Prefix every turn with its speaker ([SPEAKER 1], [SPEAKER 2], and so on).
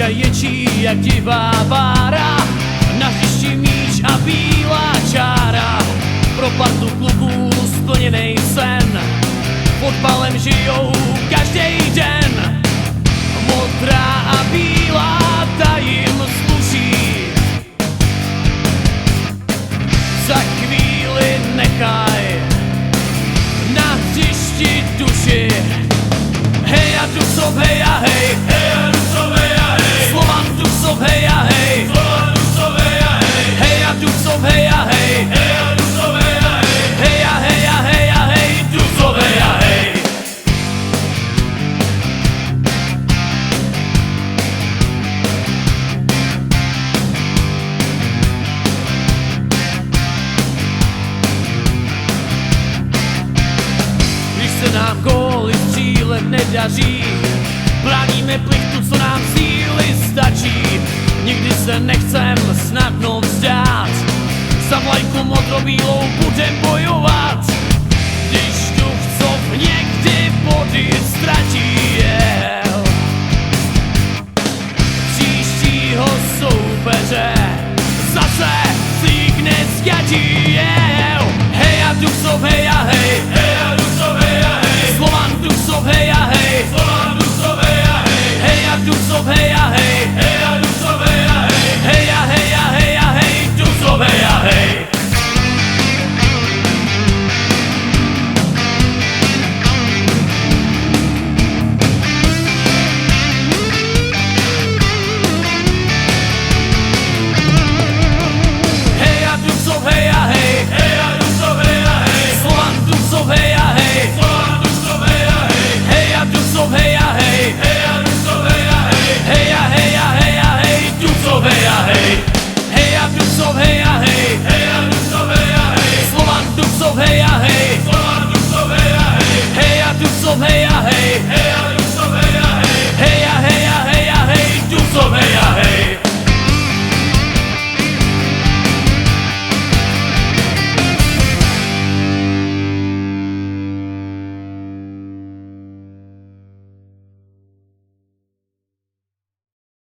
[SPEAKER 1] ječí jak divá vára, na hřišti míč a bílá čára. Pro partu kluků splněnej sen, fotbalem žijou každý den. Modrá a bílá, ta jim sluší, za chvíli nechaj na hřišti duši. Hej a Ducov, hej a hej,
[SPEAKER 2] hej a Ducov, hej a hej,
[SPEAKER 1] Slovan Ducov, hej a hej,
[SPEAKER 2] Slovan Ducov, hej a hej,
[SPEAKER 1] hej a Ducov, hej a hej,
[SPEAKER 2] hej a Ducov, hej a hej,
[SPEAKER 1] hej a hej a hej a hej, Ducov, hej a hej. Když se nám góly střílet nedaří, bráníme plichtu, co nám síly stačí. Nikdy se nechcem snadno vzdát, za vlajku modrobílou budem bojovat. Když Duchcov někdy body ztratí, příštího soupeře zase slíkne zjatí. Hej a Duchcov, hej a hej,
[SPEAKER 2] hej a Ducov, hej a hej,
[SPEAKER 1] Slovan Duchcov, hej a hej,
[SPEAKER 2] Slovan Ducov, hej a hej,
[SPEAKER 1] hej a Duchcov, hej a hej,
[SPEAKER 2] hej a Ducov, hej a hej,
[SPEAKER 1] hej a hej a hej a hej, Duchcov, hej a hej. Hej a Duchcov, hej a hej,
[SPEAKER 2] hej a Ducov, hej a hej,
[SPEAKER 1] Slovan Duchcov, hej a hej,
[SPEAKER 2] Slovan Ducov, hej a hej,
[SPEAKER 1] hej a Duchcov, hej a hej,
[SPEAKER 2] hej a Ducov, hej a hej,
[SPEAKER 1] hej a hej a hej a hej, Duchcov, hej a hej, hej a Duchcov, hej a hej,
[SPEAKER 2] hej a Ducov, hej a hej,
[SPEAKER 1] Slovan Duchcov, hej a hej,
[SPEAKER 2] Slovan Ducov, hej a hej,
[SPEAKER 1] hej a Duchcov, hej a hej,
[SPEAKER 2] hej a Ducov, hej a hej,
[SPEAKER 1] hej a hej a hej a hej, Duchcov, hej a hej.